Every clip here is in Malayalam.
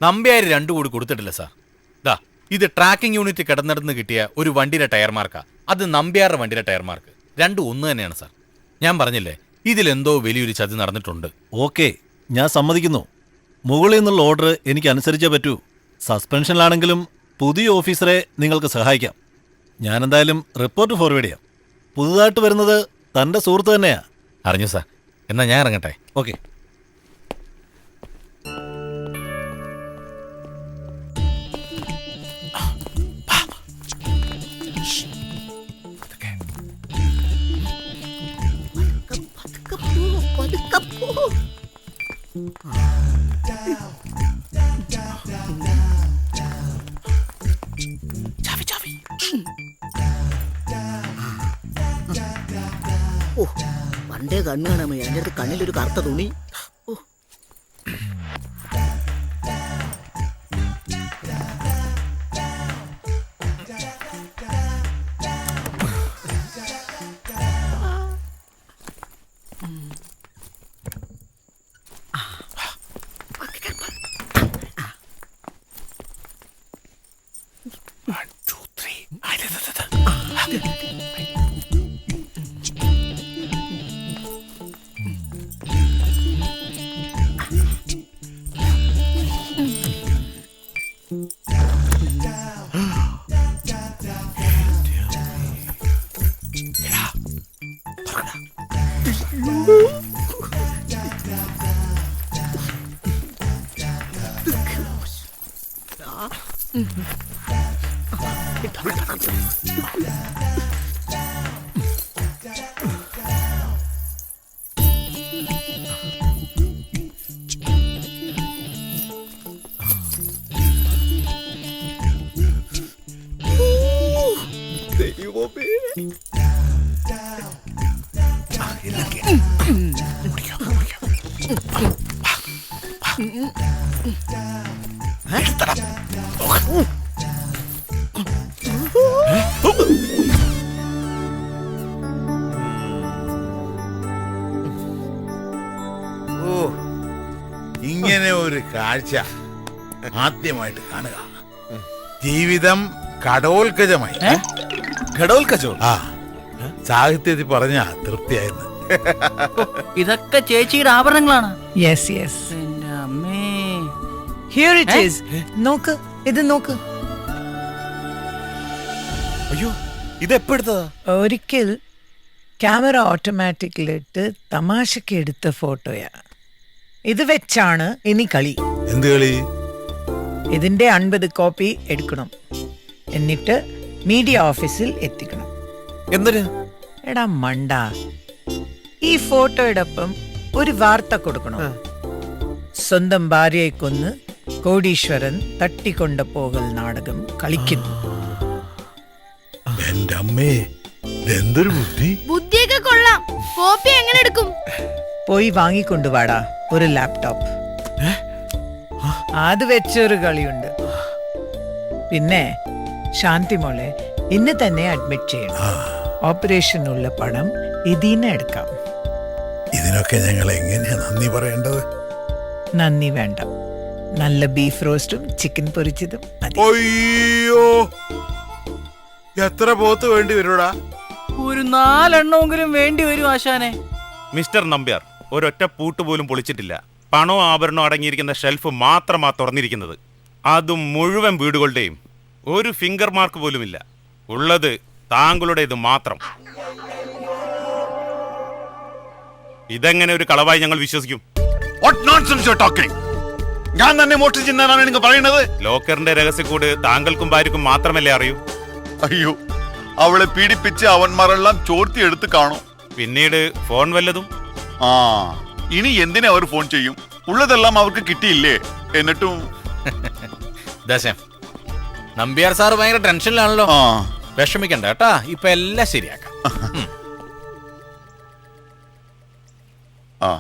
നമ്പ്യാർ 2 കൂടി കൊടുത്തിട്ടില്ല സാർ. ദാ ഇത് ട്രാക്കിംഗ് യൂണിറ്റ് കിടന്നിടന്ന് കിട്ടിയ ഒരു വണ്ടിയുടെ ടയർ മാർക്കാ. അത് നമ്പ്യാരുടെ വണ്ടിയുടെ ടയർ മാർക്ക്. രണ്ടും ഒന്ന് തന്നെയാണ് സാർ. ഞാൻ പറഞ്ഞില്ലേ, ഇതിലെന്തോ വലിയൊരു ചതി നടന്നിട്ടുണ്ട്. ഓക്കെ, ഞാൻ സമ്മതിക്കുന്നു. മുകളിൽ നിന്നുള്ള ഓർഡർ എനിക്ക് അനുസരിച്ചേ പറ്റൂ. സസ്പെൻഷനിലാണെങ്കിലും പുതിയ ഓഫീസറെ നിങ്ങൾക്ക് സഹായിക്കാം. ഞാനെന്തായാലും റിപ്പോർട്ട് ഫോർവേഡ് ചെയ്യാം. പുതുതായിട്ട് വരുന്നത് തൻ്റെ സുഹൃത്ത് തന്നെയാ. അറിഞ്ഞു സാർ. എന്നാ ഞാൻ ഇറങ്ങട്ടെ. ഓക്കെ. പണ്ടേ കണ്ണു കാണാൻ എൻ്റെ അടുത്ത് കണ്ണിലൊരു കറുത്ത തുണി. ഇങ്ങനെ ഒരു കാഴ്ച ആദ്യമായിട്ട് കാണുക. ജീവിതം കടോൽക്കജമായി. ഘടോൽക്കച്ചോ? ആ, സാഹിത്യത്തിൽ പറഞ്ഞ തൃപ്തിയായിരുന്നു. ഇതൊക്കെ ചേച്ചിയുടെ ആഭരണങ്ങളാണ്. യെസ് യെസ്, എൻ്റെ അമ്മേ. Here it is. നോക്ക്, ഇത് നോക്ക്. അയ്യോ, ഇതെപ്പെടുത്തതാ? ഒരിക്കൽ ക്യാമറ ഓട്ടോമാറ്റിക്കിലിട്ട് തമാശക്ക് എടുത്ത ഫോട്ടോയാ. ഇത് വെച്ചാണ് ഇനി കളി. എന്ത് കളി? ഇതിന്റെ 50 കോപ്പി എടുക്കണം, എന്നിട്ട് മീഡിയ ഓഫീസിൽ എത്തിക്കണം. എന്തിന്? എടാ മണ്ട, ഈ ഫോട്ടോയോടൊപ്പം ഒരു വാർത്ത കൊടുക്കണം. സ്വന്തം ഭാര്യയെ കൊന്ന് കോടീശ്വരൻ തട്ടിക്കൊണ്ട പോകൽ നാടകം കളിക്കുന്നു. എന്റെ അമ്മേ, എന്തൊരു ബുദ്ധി! ബുദ്ധിയൊക്കെ കൊള്ളാം. കോപ്പി എങ്ങനെ എടുക്കും? പോയി വാങ്ങിക്കൊണ്ടുവാടാ ഒരു ലാപ്ടോപ്പ്. അത് വെച്ചൊരു കളിയുണ്ട്. പിന്നെ ശാന്തി മോളെ ഇന്ന് തന്നെ അഡ്മിറ്റ് ചെയ്യണം. ഓപ്പറേഷനുള്ള പണം ഇതിന് എടുക്കാം. ഇതിനൊക്കെ ഞങ്ങൾ എങ്ങനെയാ നന്ദി പറയേണ്ടത്? നന്ദി വേണ്ട, നല്ല ബീഫ് റോസ്റ്റും ചിക്കൻ പൊരിച്ചതും മതി. അയ്യോ, എത്ര പോത്ത് വേണ്ടി വരൂടാ? ഒരു 4 എണ്ണമെങ്കിലും വേണ്ടി വരും ആശാനെ. മിസ്റ്റർ നമ്പ്യാർ, ഒരൊറ്റ പൂട്ട് പോലും പൊളിച്ചിട്ടില്ല. പണവും ആഭരണവും അടങ്ങിയിരിക്കുന്ന ഷെൽഫ് മാത്രമാ തുറന്നിരിക്കുന്നത്. അതും മുഴുവൻ വീടുകളുടെയും. ഒരു ഫിംഗർ മാർക്ക് പോലുമില്ല. ഉള്ളത് താങ്കളുടേത് മാത്രം. ഇതെങ്ങനെ ഒരു കളവായി ഞങ്ങൾ വിശ്വസിക്കും? ഞാൻ തന്നെ മോഷ്ടിച്ചെന്നാണ് നിങ്ങൾ പറയുന്നത്? ലോക്കറിന്റെ രഹസ്യക്കൂട് താങ്കൾക്കും ഭാര്യക്കും മാത്രമല്ലേ അറിയൂ? അയ്യോ, അവളെ പീഡിപ്പിച്ച് അവന്മാരെല്ലാം ചോർത്തി എടുത്ത് കാണും. പിന്നീട് ഫോൺ വല്ലതും? ആ, ഇനി എന്തിനാ അവർ ഫോൺ ചെയ്യും? ഉള്ളതെല്ലാം അവർക്ക് കിട്ടിയില്ലേ? എന്നിട്ടും ദശം, നമ്പ്യാർ സാറ് ഭയങ്കര ടെൻഷനിലാണല്ലോ. ആ, വിഷമിക്കണ്ട കേട്ടാ, ഇപ്പൊ എല്ലാം ശരിയാക്കാം. ആ,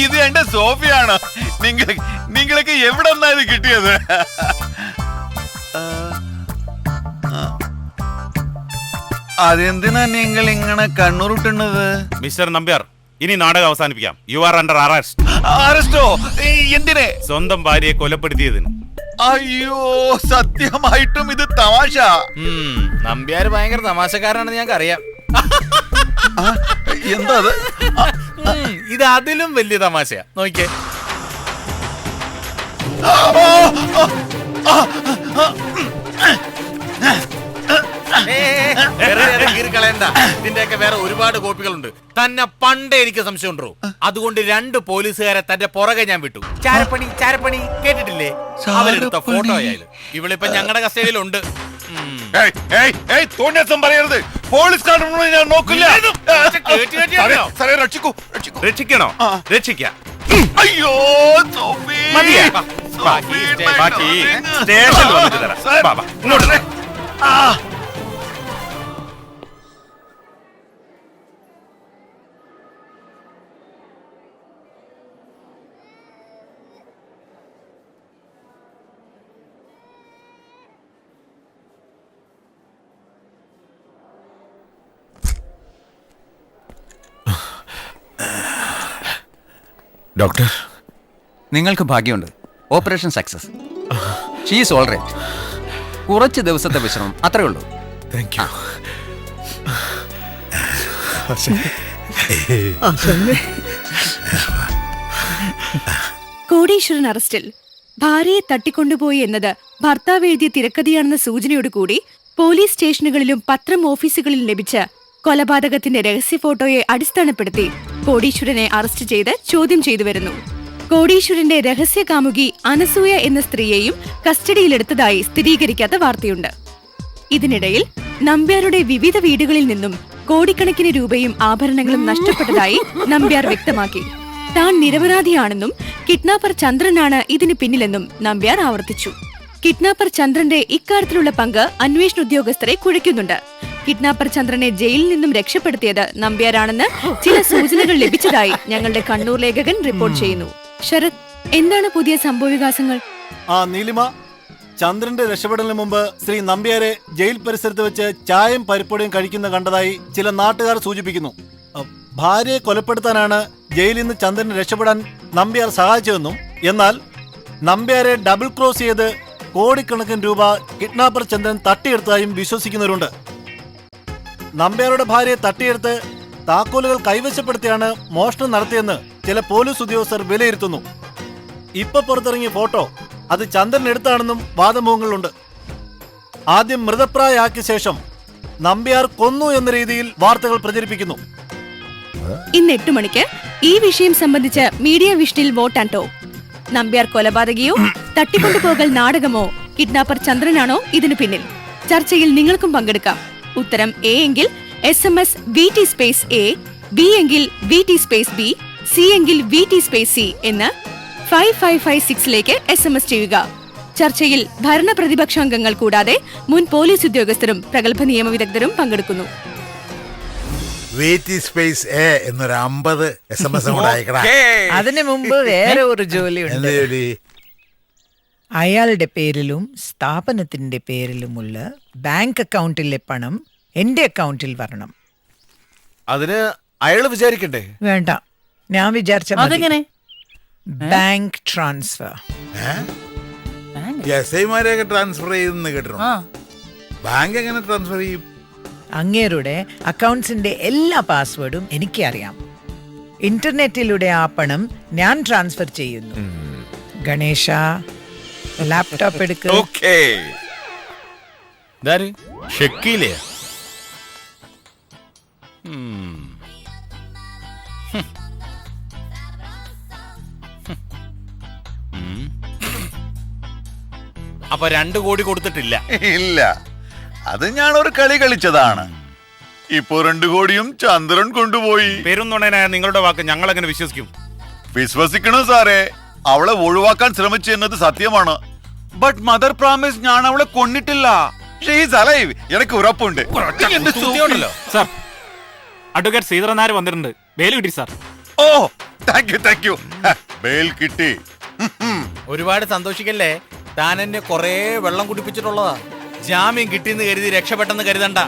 ഇത് എന്റെ സോഫിയാണ്. നിങ്ങൾക്ക് എവിടെ നിന്നാ ഇത് കിട്ടിയത്? അതെന്തിനാ നിങ്ങൾ ഇങ്ങനെ കണ്ണൂരുട്ടുന്നത്? മിസ്റ്റർ നമ്പ്യാർ, ഇനി നാടകം അവസാനിപ്പിക്കാം. You are under arrest. അറസ്റ്റോ? എന്തിനെ? സ്വന്തം ഭാര്യയെ കൊലപ്പെടുത്തിയതിന്. അയ്യോ, സത്യമായിട്ടും ഇത് തമാശ. നമ്പ്യാര് ഭയങ്കര തമാശക്കാരാണെന്ന് ഞങ്ങൾക്ക് അറിയാം. എന്താ അത്? ഇത് അതിലും വലിയ തമാശയാ. നോക്കിയേ. കളയണ്ട, ഇതിന്റെയൊക്കെ വേറെ ഒരുപാട് കോപ്പികളുണ്ട്. തന്നെ പണ്ടേ എനിക്ക് സംശയമുണ്ടോ? അതുകൊണ്ട് 2 പോലീസുകാരെ തന്റെ പുറകെ ഞാൻ വിട്ടു. ചാരപ്പണി ചാരപ്പണി കേട്ടിട്ടില്ലേ? അവരെടുത്ത ഫോട്ടോ ആയാലും ഇവളിപ്പോ ഞങ്ങളുടെ കസ്റ്റഡിയിലുണ്ട്. പറയരുത്. പോലീസ് ഞാൻ നോക്കില്ല. രക്ഷിക്കണോ? രക്ഷിക്കാം. അയ്യോ, മതിയാ? ബാക്കി സ്റ്റേഷനിൽ വന്നിട്ട് തരാം. ബാബാ, ഇങ്ങോട്ട് വരൂ. ഡോക്ടർ, നിങ്ങൾക്ക് ഭാഗ്യമുണ്ട്. Operation success. She's all right. കുറച്ച് ദിവസത്തെ വിശ്രമം, അത്രേ ഉള്ളൂ. Thank you. കോടീശ്വരൻ അറസ്റ്റിൽ. ഭാര്യയെ തട്ടിക്കൊണ്ടുപോയി എന്നത് ഭർത്താവ് എഴുതിയ തിരക്കഥയാണെന്ന സൂചനയോടുകൂടി പോലീസ് സ്റ്റേഷനുകളിലും പത്രം ഓഫീസുകളിലും ലഭിച്ച കൊലപാതകത്തിന്റെ രഹസ്യ ഫോട്ടോയെ അടിസ്ഥാനപ്പെടുത്തി കോടീശ്വരനെ അറസ്റ്റ് ചെയ്ത് ചോദ്യം ചെയ്തു വരുന്നു. കോടീശ്വരന്റെ രഹസ്യ കാമുകി അനസൂയ എന്ന സ്ത്രീയെയും കസ്റ്റഡിയിലെടുത്തതായി സ്ഥിരീകരിക്കാത്ത വാർത്തയുണ്ട്. ഇതിനിടയിൽ നമ്പ്യാരുടെ വിവിധ വീടുകളിൽ നിന്നും കോടിക്കണക്കിന് രൂപയും ആഭരണങ്ങളും നഷ്ടപ്പെട്ടതായി നമ്പ്യാർ വ്യക്തമാക്കി. താൻ നിരപരാധിയാണെന്നും കിഡ്നാപ്പർ ചന്ദ്രനാണ് ഇതിന് പിന്നിലെന്നും നമ്പ്യാർ ആവർത്തിച്ചു. കിഡ്നാപ്പർ ചന്ദ്രന്റെ ഇക്കാര്യത്തിലുള്ള പങ്ക് അന്വേഷണ ഉദ്യോഗസ്ഥരെ കുഴയ്ക്കുന്നുണ്ട്. കിഡ്നാപ്പർ ചന്ദ്രനെ ജയിലിൽ നിന്നും രക്ഷപ്പെടുത്തിയത് നമ്പ്യാരാണെന്ന് ചില സൂചനകൾ ലഭിച്ചതായി ഞങ്ങളുടെ കണ്ണൂർ ലേഖകൻ റിപ്പോർട്ട് ചെയ്യുന്നു. ശരത്, എന്താണ് പുതിയ സംഭവവികാസങ്ങൾ? നീലിമ, ചന്ദ്രന്റെ രക്ഷപ്പെടലിന് മുമ്പ് ശ്രീ നമ്പ്യാരെ ജയിൽ പരിസരത്ത് വെച്ച് ചായയും പരിപ്പൊടിയും കഴിക്കുന്ന കണ്ടതായി ചില നാട്ടുകാർ സൂചിപ്പിക്കുന്നു. ഭാര്യയെ കൊലപ്പെടുത്താനാണ് ജയിലിൽ നിന്ന് ചന്ദ്രന് രക്ഷപ്പെടാൻ നമ്പ്യാർ സഹായിച്ചതെന്നും, എന്നാൽ നമ്പ്യാരെ ഡബിൾ ക്രോസ് ചെയ്ത് കോടിക്കണക്കിന് രൂപ കിഡ്നാപ്പർ ചന്ദ്രൻ തട്ടിയെടുത്തതായും വിശ്വസിക്കുന്നവരുണ്ട്. നമ്പ്യാരുടെ ഭാര്യയെ തട്ടിയെടുത്ത് താക്കോലുകൾ കൈവശപ്പെടുത്തിയാണ് മോഷണം നടത്തിയെന്ന് ചില പോലീസ് ഉദ്യോഗസ്ഥർ വിലയിരുത്തുന്നു. ഇപ്പൊ പുറത്തിറങ്ങിയ ഫോട്ടോ അത് ചന്ദ്രൻ എടുത്താണെന്നും വാദമുഖങ്ങളുണ്ട്. ആദ്യം മൃതപ്രായമാക്കിയ ശേഷം നമ്പ്യാർ കൊന്നു എന്ന രീതിയിൽ വാർത്തകൾ പ്രചരിപ്പിക്കുന്നു. ഇന്ന് 8 മണിക്ക് ഈ വിഷയം സംബന്ധിച്ച് മീഡിയ വിഷനിൽ വോട്ട് ആൻഡ് ടോക്ക്. നമ്പ്യാർ കൊലപാതകയോ തട്ടിക്കൊണ്ടുപോകൽ നാടകമോ കിഡ്നാപ്പർ ചന്ദ്രനാണോ ഇതിനു പിന്നിൽ? ചർച്ചയിൽ നിങ്ങൾക്കും പങ്കെടുക്കാം. ഉത്തരം എ എങ്കിൽ SMS VT space A, B എങ്കിൽ VT സ്പേസ് B, C എങ്കിൽ VT സ്പേസ് C എന്ന് 5556 SMS ചെയ്യുക. ചർച്ചയിൽ ഭരണ പ്രതിപക്ഷ അംഗങ്ങൾ കൂടാതെ മുൻ പോലീസ് ഉദ്യോഗസ്ഥരും പ്രഗത്ഭ നിയമവിദഗ്ധരും പങ്കെടുക്കുന്നു. എന്നൊരു 50 SMS കൂടെ അയക്കടാ. അതിനു മുമ്പ് വേറെ ഒരു ജോലിയുണ്ട്. അയാളുടെ പേരിലും സ്ഥാപനത്തിന്റെ പേരിലുമുള്ള ബാങ്ക് അക്കൗണ്ടിലെ പണം എന്റെ അക്കൗണ്ടിൽ വരണം. അതിന് അയാള് വിചാരിക്കണ്ടേ? വേണ്ട, ഞാൻ വിചാരിച്ച ബാങ്ക് ട്രാൻസ്ഫർ. എസ്ഐമാരെയൊക്കെ ട്രാൻസ്ഫർ ചെയ്തെന്ന് കേട്ടിട്ടുണ്ട്. ബാങ്ക് എങ്ങനെ ട്രാൻസ്ഫർ ചെയ്യും? അങ്ങേരുടെ അക്കൗണ്ട്സിന്റെ എല്ലാ പാസ്വേഡും എനിക്കറിയാം. ഇന്റർനെറ്റിലൂടെ ആ പണം ഞാൻ ട്രാൻസ്ഫർ ചെയ്യുന്നു. ഗണേശ, ലാപ്ടോപ്പ് എടുക്ക. ഷക്കീലേ? അപ്പൊ 2 കോടി കൊടുത്തിട്ടില്ല? ഇല്ല, അത് ഞാൻ ഒരു കളി കളിച്ചതാണ്. ഇപ്പോ 2 കോടിയും ചന്ദ്രൻ കൊണ്ടുപോയി. പെരുന്നുണനായ നിങ്ങളുടെ വാക്ക് ഞങ്ങൾ എങ്ങനെ വിശ്വസിക്കും? വിശ്വസിക്കണോ സാറേ? അവളെ ഒഴിവാക്കാൻ ശ്രമിച്ചു എന്നത് സത്യമാണ്. ബട്ട് മദർ പ്രോമിസ്, ഞാൻ അവളെ കൊന്നിട്ടില്ല. എനിക്ക് ഉറപ്പുണ്ട്. സാർ, അഡ്വക്കേറ്റ് ശ്രീധരനാര് വന്നിട്ടുണ്ട്. ബെയിൽ കിട്ടി sir. Oh, thank you. Bail കിട്ടി. ഒരുപാട് സന്തോഷിക്കല്ലേ. താൻ എന്നെ കൊറേ വെള്ളം കുടിപ്പിച്ചിട്ടുള്ളതാ. ജാമ്യം കിട്ടിയെന്ന് കരുതി രക്ഷപ്പെട്ടെന്ന് കരുതണ്ട.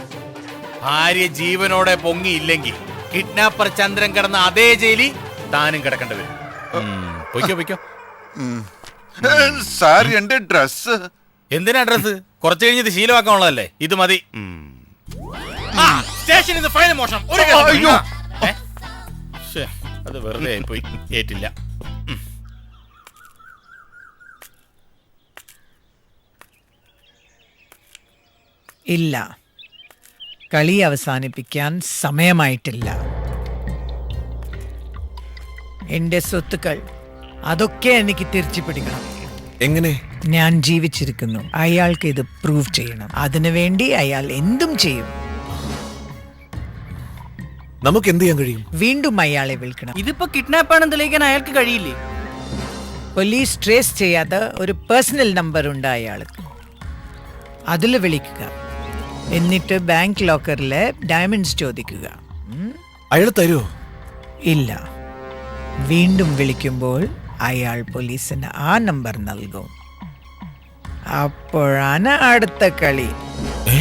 ഭാര്യ ജീവനോടെ പൊങ്ങിയില്ലെങ്കിൽ കിഡ്നാപ്പർ ചന്ദ്രൻ കിടന്ന അതേ ജയിലിൽ താനും കിടക്കേണ്ടി വരും. പൊയ്ക്കോ പൊയ്ക്കോ. സാർ എന്റെ ഡ്രസ്. എന്തിനാ ഡ്രസ്? കുറച്ച് കഴിഞ്ഞത് ശീലമാക്കാനുള്ളതല്ലേ, ഇത് മതി. സ്റ്റേഷനിൽ നിന്ന് ഫയൽ മോഷണം. ഒരു കേസും അയ്യോ. ഏ? ശ്ശേ, അത് വെറുതെ പോയി ഏറ്റില്ല. ഇല്ല, കളി അവസാനിപ്പിക്കാൻ സമയമായിട്ടില്ല. എന്റെ സ്വത്തുക്കൾ അതൊക്കെ എനിക്ക് തിരിച്ചു പിടിക്കണം. എങ്ങനെ? ഞാൻ ജീവിച്ചിരിക്കുന്നു. അയാൾക്ക് ഇത് പ്രൂവ് ചെയ്യണം. അതിനുവേണ്ടി അയാൾ എന്തും ചെയ്യും. നമുക്ക് എന്ത് ചെയ്യാൻ കഴിയും? വീണ്ടും അയാളെ വിളിക്കണം. ഇതിപ്പോ കിഡ്നാപ്പ് ആണെന്ന് തെളിയിക്കാൻ അയാൾക്ക് കഴിയില്ലേ? പോലീസ് ട്രേസ് ചെയ്യാത്ത ഒരു പേഴ്സണൽ നമ്പർ ഉണ്ട് അയാൾക്ക്. അതിൽ വിളിക്കുക. എന്നിട്ട് ബാങ്ക് ലോക്കറിലെ ഡയമണ്ട്സ് ചോദിക്കുക. അയാൾ തരുമോ? ഇല്ല. വീണ്ടും വിളിക്കുമ്പോൾ അയാൾ പോലീസിന് ആ നമ്പർ നൽകും. അപ്പോഴാണ് അടുത്ത കളി. ഏ